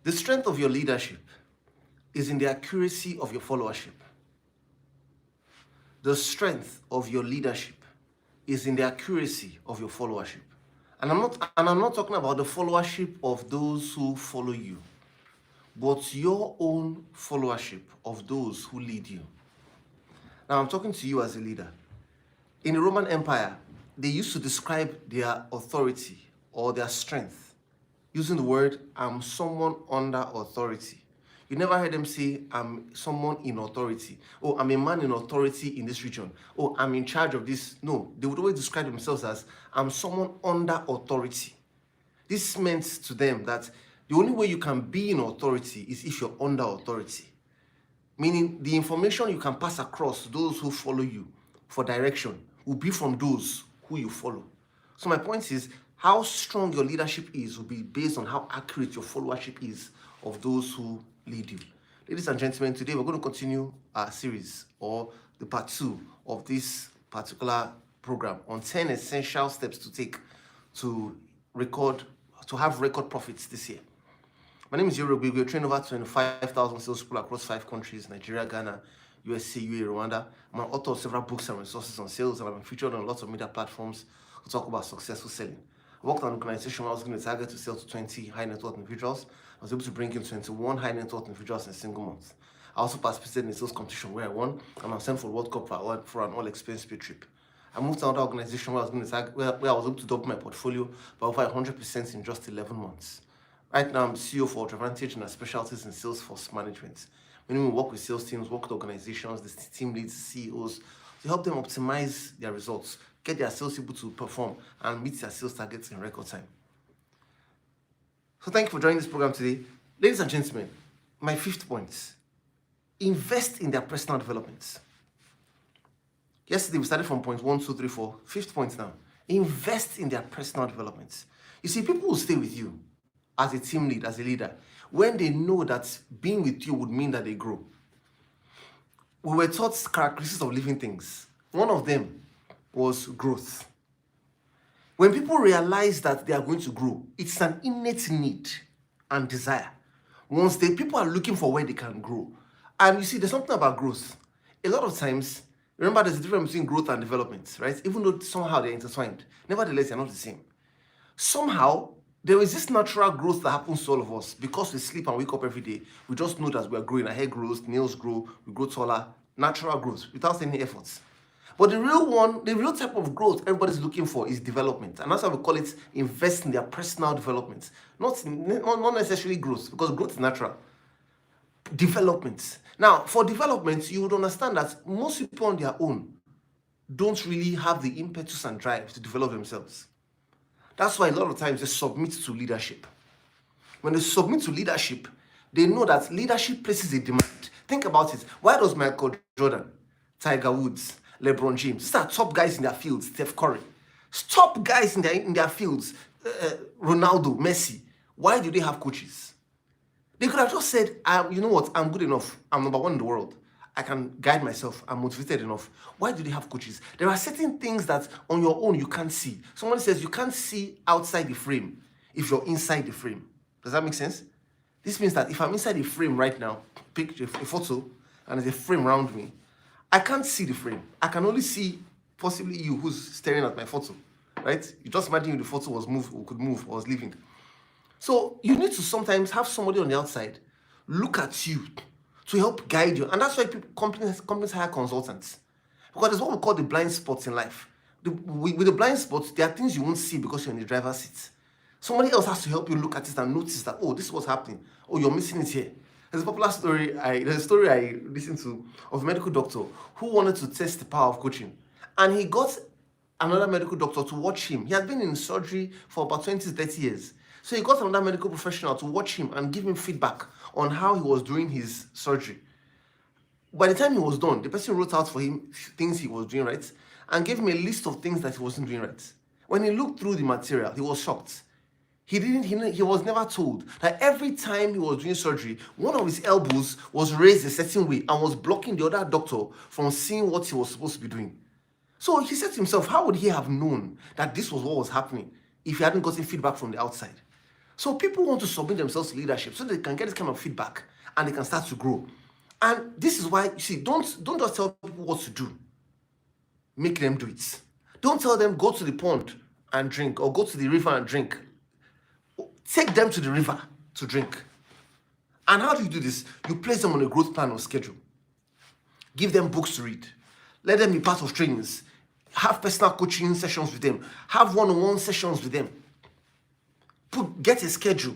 The strength of your leadership is in the accuracy of your followership. The strength of your leadership is in the accuracy of your followership. And I'm not talking about the followership of those who follow you, but your own followership of those who lead you. Now I'm talking to you as a leader. In the Roman Empire, they used to describe their authority or their strength using the word, I'm someone under authority. You never heard them say, I'm someone in authority. Oh, I'm a man in authority in this region. Oh, I'm in charge of this. No, they would always describe themselves as, I'm someone under authority. This meant to them that the only way you can be in authority is if you're under authority. Meaning the information you can pass across to those who follow you for direction will be from those who you follow. So my point is, how strong your leadership is will be based on how accurate your followership is of those who lead you. Ladies and gentlemen, today we're going to continue our series or the part 2 of this particular program on 10 essential steps to take to have record profits this year. My name is Yorubi. We're trained over 25,000 salespeople across 5 countries, Nigeria, Ghana, USA, UAE, Rwanda. I'm an author of several books and resources on sales, and I've been featured on lots of media platforms to talk about successful selling. I worked on an organization where I was going to target to sell to 20 high net worth individuals. I was able to bring in 21 high net worth individuals in a single month. I also participated in a sales competition where I won, and I'm sent for World Cup for an all-expense paid trip. I moved to another organization where I was going to where I was able to double my portfolio by over 100% in just 11 months. Right now, I'm CEO for Advantage and our specialties in Salesforce management. Meaning we work with sales teams, work with organizations, the team leads, CEOs, to help them optimize their results, get their salespeople to perform, and meet their sales targets in record time. So thank you for joining this program today. Ladies and gentlemen, my 5th point, invest in their personal development. Yesterday, we started from point 1, 2, 3, 4. 5th point now, invest in their personal development. You see, people will stay with you as a team lead, as a leader, when they know that being with you would mean that they grow. We were taught characteristics of living things. One of them was growth. When people realize that they are going to grow, it's an innate need and desire. Once people are looking for where they can grow. And you see, there's something about growth. A lot of times, remember there's a difference between growth and development, right? Even though somehow they're intertwined. Nevertheless, they're not the same. Somehow, there is this natural growth that happens to all of us because we sleep and wake up every day. We just know that we are growing. Our hair grows, nails grow, we grow taller. Natural growth without any efforts. But the real type of growth everybody's looking for is development. And that's why we call it invest in their personal development. Not necessarily growth, because growth is natural. Development. Now, for development, you would understand that most people on their own don't really have the impetus and drive to develop themselves. That's why a lot of times they submit to leadership. When they submit to leadership, they know that leadership places a demand. Think about it. Why does Michael Jordan, Tiger Woods, LeBron James, these are top guys in their fields, Steph Curry, top guys in their fields, Ronaldo, Messi, why do they have coaches? They could have just said, you know what, I'm good enough. I'm number 1 in the world. I can guide myself. I'm motivated enough. Why do they have coaches? There are certain things that on your own you can't see. Someone says you can't see outside the frame if you're inside the frame. Does that make sense? This means that if I'm inside the frame right now, pick a photo, and there's a frame around me, I can't see the frame. I can only see possibly you who's staring at my photo, right? You just imagine if the photo was could move, or was living. So you need to sometimes have somebody on the outside look at you to help guide you. And that's why companies hire consultants. Because there's what we call the blind spots in life. With the blind spots, there are things you won't see because you're in the driver's seat. Somebody else has to help you look at it and notice that, oh, this is what's happening. Oh, you're missing it here. There's a story I listened to of a medical doctor who wanted to test the power of coaching. And he got another medical doctor to watch him. He had been in surgery for about 20, 30 years. So he got another medical professional to watch him and give him feedback on how he was doing his surgery. By the time he was done, the person wrote out for him things he was doing right and gave him a list of things that he wasn't doing right. When he looked through the material, he was shocked. He was never told that every time he was doing surgery, one of his elbows was raised a certain way and was blocking the other doctor from seeing what he was supposed to be doing. So he said to himself, how would he have known that this was what was happening if he hadn't gotten feedback from the outside? So people want to submit themselves to leadership so they can get this kind of feedback and they can start to grow. And this is why, you see, don't just tell people what to do. Make them do it. Don't tell them go to the pond and drink or go to the river and drink. Take them to the river to drink. And how do you do this? You place them on a growth plan or schedule. Give them books to read. Let them be part of trainings. Have personal coaching sessions with them. Have one-on-one sessions with them. Get a schedule,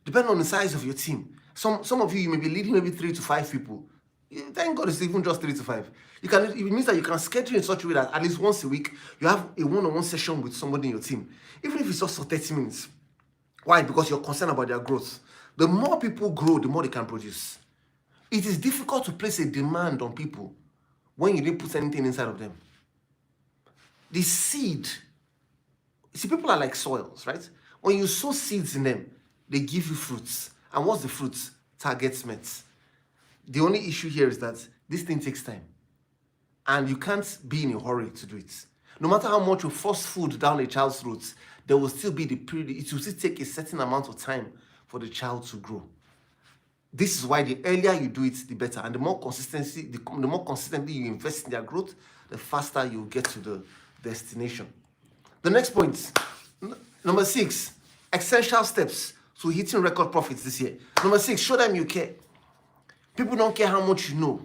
depending on the size of your team. Some of you may be leading maybe 3 to 5 people. Thank God it's even just 3 to 5. It means that you can schedule in such a way that at least once a week, you have a one-on-one session with somebody in your team. Even if it's just for 30 minutes. Why? Because you're concerned about their growth. The more people grow, the more they can produce. It is difficult to place a demand on people when you didn't put anything inside of them. The seed, see, people are like soils, right? When you sow seeds in them, they give you fruits. And what's the fruits? Targets met. The only issue here is that this thing takes time. And you can't be in a hurry to do it. No matter how much you force food down a child's throat, there will still be the period, it will still take a certain amount of time for the child to grow. This is why the earlier you do it, the better. And the more consistently you invest in their growth, the faster you get to the destination. The next point, number 6, essential steps to hitting record profits this year. Number 6, show them you care. People don't care how much you know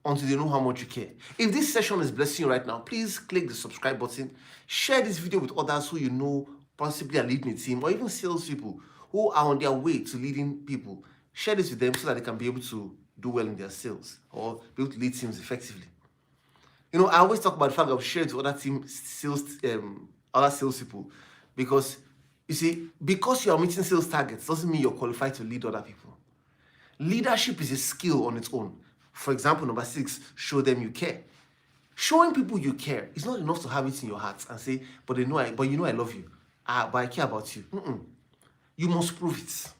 until they know how much you care. If this session is blessing you right now, please click the subscribe button. Share this video with others who you know possibly are leading a team, or even salespeople who are on their way to leading people. Share this with them so that they can be able to do well in their sales or be able to lead teams effectively. You know, I always talk about the fact of sharing to other other salespeople, because you see, because you are meeting sales targets doesn't mean you're qualified to lead other people. Leadership is a skill on its own. For example, number 6, show them you care. Showing people you care is not enough to have it in your heart and say, but you know I love you. But I care about you. You must prove it.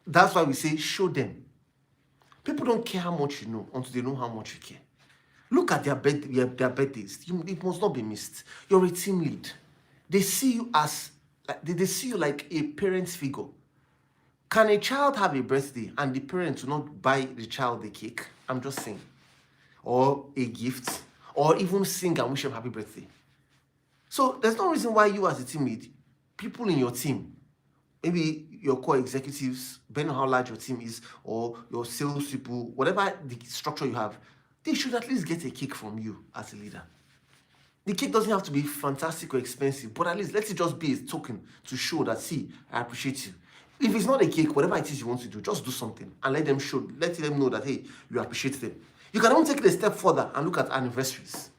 That's why we say show them. People don't care how much you know until they know how much you care. Look at their birthdays. It must not be missed. You're a team lead. They see you as they see you like a parent figure. Can a child have a birthday and the parents will not buy the child a cake? I'm just saying. Or a gift. Or even sing and wish them happy birthday. So there's no reason why you as a team lead, people in your team, maybe your core executives, depending on how large your team is, or your sales people, whatever the structure you have, they should at least get a cake from you as a leader. The cake doesn't have to be fantastic or expensive, but at least let it just be a token to show that, see, I appreciate you. If it's not a cake, whatever it is you want to do, just do something and let them know that, hey, you appreciate them. You can even take it a step further and look at anniversaries.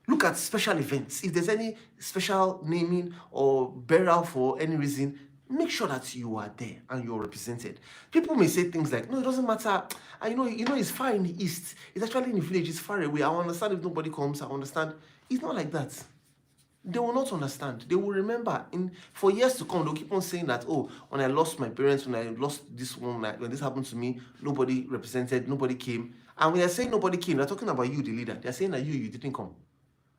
Look at special events. If there's any special naming or burial for any reason, make sure that you are there and you're represented. People may say things like, no, it doesn't matter. You know, it's far in the east. It's actually in the village. It's far away. I understand if nobody comes. I understand. It's not like that. They will not understand. They will remember. For years to come, they'll keep on saying that, oh, when I lost my parents, when I lost this one, when this happened to me, nobody represented, nobody came. And when they're saying nobody came, they're talking about you, the leader. They're saying that you didn't come.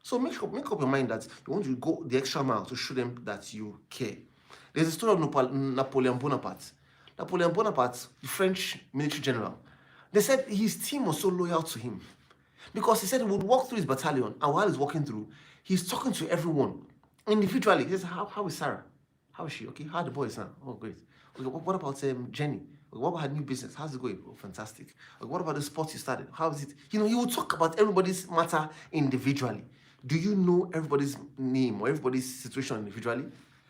So make up your mind that you want to go the extra mile to show them that you care. There's a story of Napoleon Bonaparte. Napoleon Bonaparte, the French military general, they said his team was so loyal to him because he said he would walk through his battalion, and while he's walking through, he's talking to everyone individually. He says, how is Sarah? How is she? Okay, how are the boys now? Oh, great. Okay, what about Jenny? Okay, what about her new business? How's it going? Oh, fantastic. Okay, what about the sports you started? How is it? You know, he will talk about everybody's matter individually. Do you know everybody's name or everybody's situation individually?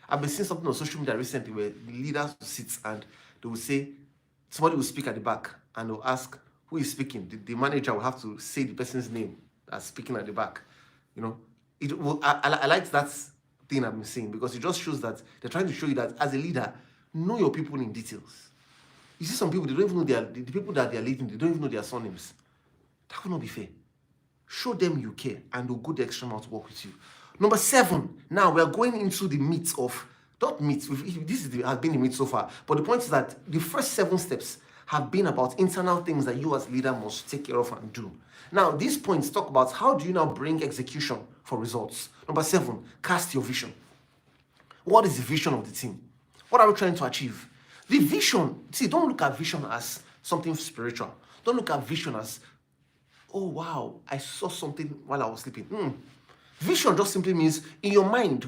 I've been seeing something on social media recently where the leaders sit and they will say, somebody will speak at the back and they'll ask who is speaking. The manager will have to say the person's name that's speaking at the back. You know, I like that thing I've been seeing because it just shows that they're trying to show you that as a leader, know your people in details. You see some people, they don't even know the people that they're leading, they don't even know their surnames. That will not be fair. Show them you care and they'll go the extra mile to work with you. Number 7, now we are going into the meat of, not meat, has been the meat so far, but the point is that the first 7 steps have been about internal things that you as leader must take care of and do. Now, these points talk about how do you now bring execution for results. Number 7, cast your vision. What is the vision of the team? What are we trying to achieve? The vision, see, don't look at vision as something spiritual. Don't look at vision as, oh wow, I saw something while I was sleeping. Vision just simply means in your mind,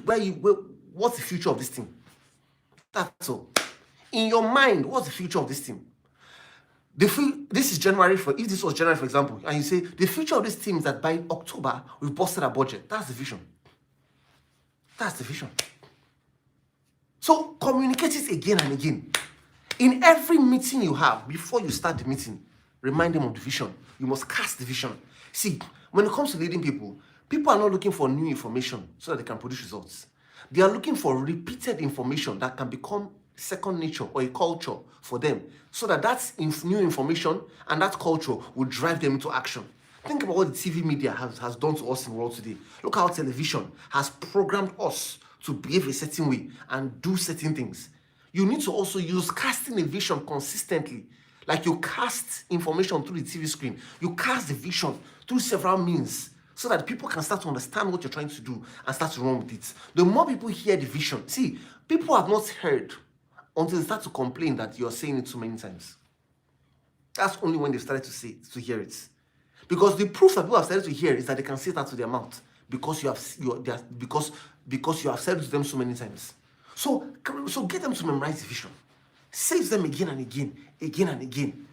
what's the future of this thing? That's all. In your mind, what's the future of this thing? This is January, if this was January, for example, and you say the future of this team is that by October we've busted our budget. That's the vision. That's the vision. So communicate it again and again. In every meeting you have, before you start the meeting, remind them of the vision. You must cast the vision. See, when it comes to leading people, people are not looking for new information so that they can produce results. They are looking for repeated information that can become second nature or a culture for them, so that that's new information and that culture will drive them into action. Think about what the TV media has done to us in the world today. Look how television has programmed us to behave a certain way and do certain things. You need to also use casting a vision consistently. Like you cast information through the TV screen. You cast the vision through several means so that people can start to understand what you're trying to do and start to run with it. The more people hear the vision, see, people have not heard until they start to complain that you're saying it too many times. That's only when they've started to hear it. Because the proof that people have started to hear is that they can say that to their mouth because you have said it to them so many times. So get them to memorize the vision. Say it to them again and again, again and again.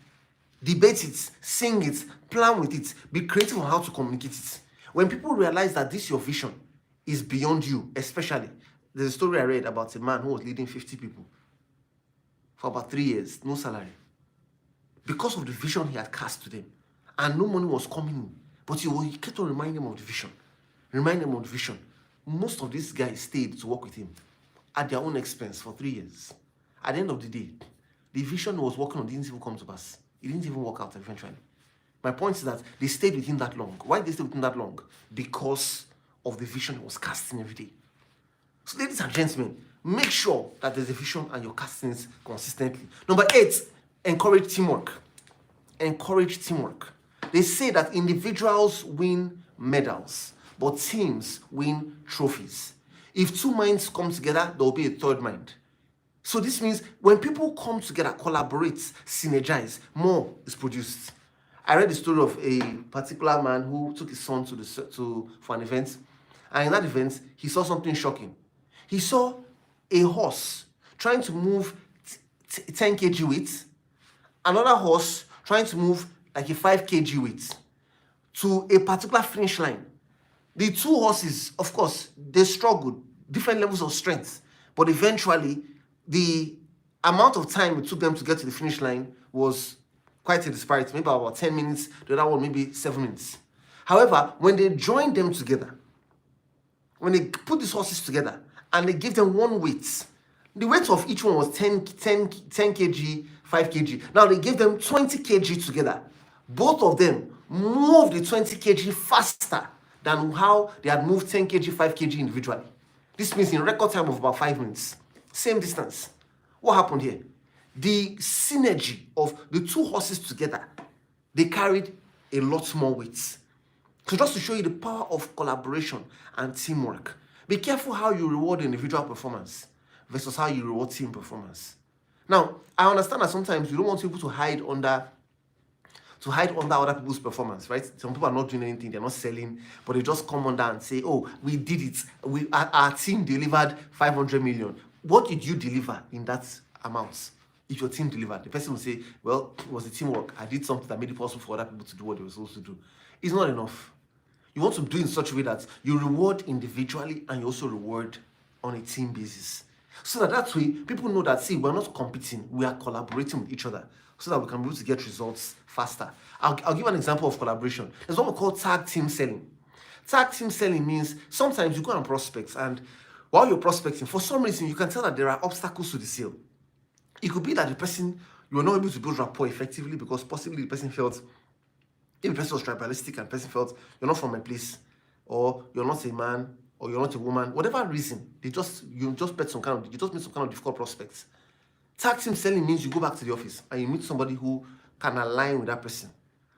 Debate it, sing it, plan with it, be creative on how to communicate it. When people realize that this your vision is beyond you, especially, there's a story I read about a man who was leading 50 people for about 3 years, no salary. Because of the vision he had cast to them. And no money was coming in. But he kept on reminding them of the vision. Remind them of the vision. Most of these guys stayed to work with him at their own expense for 3 years. At the end of the day, the vision he was working on didn't even come to pass. It didn't even work out eventually. My point is that they stayed with him that long. Why did they stay with him that long? Because of the vision he was casting every day. So ladies and gentlemen, make sure that there's a vision and you're casting it consistently. Number 8, encourage teamwork. Encourage teamwork. They say that individuals win medals, but teams win trophies. If 2 minds come together, there will be a third mind. So this means when people come together, collaborate, synergize, more is produced. I read the story of a particular man who took his son for an event, and in that event, he saw something shocking. He saw a horse trying to move 10 kg weight, another horse trying to move like a 5 kg weight to a particular finish line. The 2 horses, of course, they struggled, different levels of strength, but eventually the amount of time it took them to get to the finish line was quite a disparity, maybe about 10 minutes, the other one maybe 7 minutes. However, when they joined them together, when they put these horses together and they gave them one weight, the weight of each one was 10 kg, 5 kg. Now they gave them 20 kg together. Both of them moved the 20 kg faster than how they had moved 10 kg, 5 kg individually. This means in record time of about 5 minutes. Same distance. What happened here? The synergy of the 2 horses together, they carried a lot more weights. So just to show you the power of collaboration and teamwork, be careful how you reward individual performance versus how you reward team performance. Now, I understand that sometimes you don't want people to hide under other people's performance, right? Some people are not doing anything, they're not selling, but they just come under and say, oh, we did it. Our team delivered 500 million. What did you deliver in that amount? If your team delivered, the person will say, well, it was a teamwork. I did something that made it possible for other people to do what they were supposed to do. It's not enough. You want to do it in such a way that you reward individually and you also reward on a team basis. So that way, people know that, see, we're not competing, we are collaborating with each other so that we can be able to get results faster. I'll give an example of collaboration. There's what we call tag team selling. Tag team selling means sometimes you go on prospects, and while you're prospecting, for some reason, you can tell that there are obstacles to the sale. It could be that you were not able to build rapport effectively because possibly the person felt, if the person was tribalistic and the person felt, you're not from my place, or you're not a man, or you're not a woman, whatever reason, you just made some kind of difficult prospects. Tag team selling means you go back to the office and you meet somebody who can align with that person.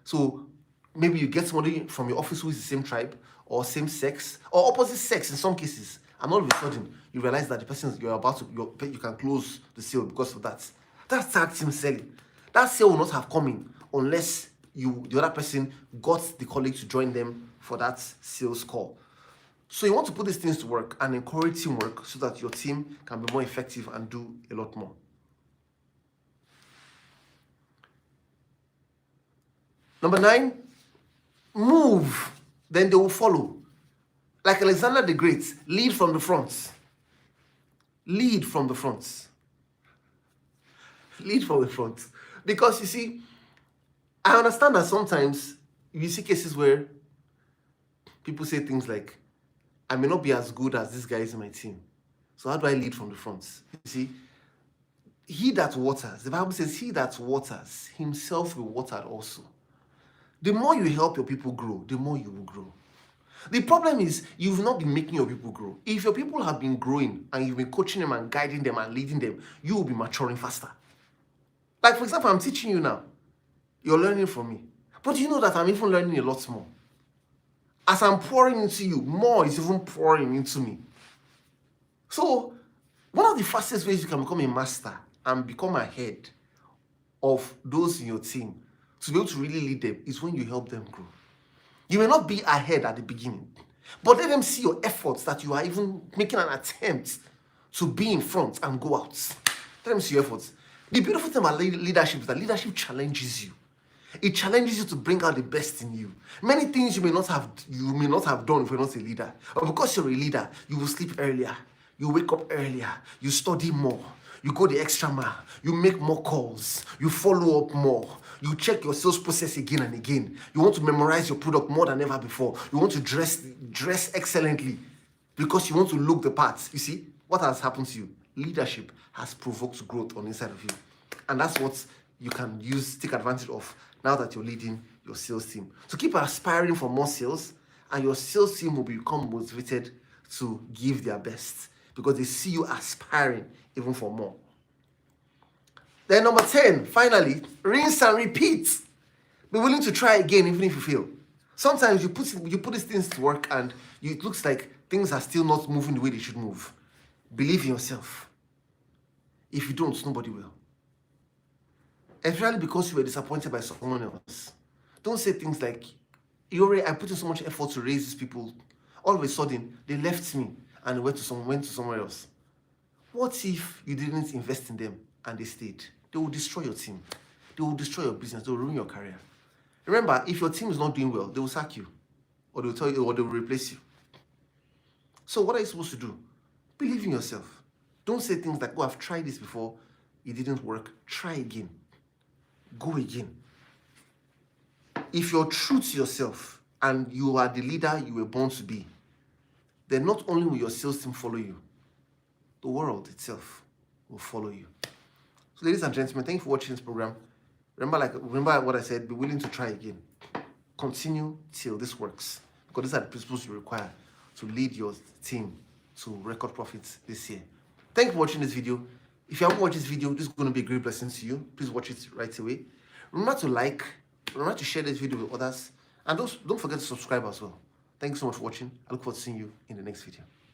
So maybe you get somebody from your office who is the same tribe, or same sex, or opposite sex in some cases, and all of a sudden you realize that the person you're about to you can close the sale because of that. That's tag team selling. That sale will not have come in unless the other person got the colleague to join them for that sales call. So you want to put these things to work and encourage teamwork so that your team can be more effective and do a lot more. Number 9, move, then they will follow. Like Alexander the Great, lead from the front. Lead from the front. Lead from the front. Because you see, I understand that sometimes you see cases where people say things like, I may not be as good as this guy is in my team. So how do I lead from the front? You see, he that waters, the Bible says, he that waters himself will water also. The more you help your people grow, the more you will grow. The problem is you've not been making your people grow. If your people have been growing and you've been coaching them and guiding them and leading them, you will be maturing faster. Like, for example, I'm teaching you now. You're learning from me. But you know that I'm even learning a lot more. As I'm pouring into you, more is even pouring into me. So, one of the fastest ways you can become a master and become ahead of those in your team to be able to really lead them is when you help them grow. You may not be ahead at the beginning, but let them see your efforts, that you are even making an attempt to be in front and go out. Let them see your efforts. The beautiful thing about leadership is that leadership challenges you. It challenges you to bring out the best in you. Many things you may not have done if you're not a leader. But because you're a leader, you will sleep earlier, you wake up earlier, you study more, you go the extra mile, you make more calls, you follow up more, you check your sales process again and again. You want to memorize your product more than ever before. You want to dress excellently because you want to look the part. You see, what has happened to you? Leadership has provoked growth on the inside of you. And that's what you can take advantage of now that you're leading your sales team. So keep aspiring for more sales, and your sales team will become motivated to give their best because they see you aspiring even for more. Then number 10, finally, rinse and repeat. Be willing to try again even if you fail. Sometimes you put these things to work and it looks like things are still not moving the way they should move. Believe in yourself. If you don't, nobody will. Especially because you were disappointed by someone else. Don't say things like, I put in so much effort to raise these people. All of a sudden, they left me and went to somewhere else. What if you didn't invest in them and they stayed? They will destroy your team. They will destroy your business. They will ruin your career. Remember, if your team is not doing well, they will sack you, or they will tell you, or they will replace you. So what are you supposed to do? Believe in yourself. Don't say things like, oh, I've tried this before, it didn't work. Try again. Go again. If you're true to yourself and you are the leader you were born to be, then not only will your sales team follow you, the world itself will follow you. So ladies and gentlemen, thank you for watching this program. Remember what I said, be willing to try again. Continue till this works, because these are the principles you require to lead your team to record profits this year. Thank you for watching this video. If you haven't watched this video, this is going to be a great blessing to you. Please watch it right away. Remember to like, remember to share this video with others, and don't forget to subscribe as well. Thanks so much for watching. I look forward to seeing you in the next video.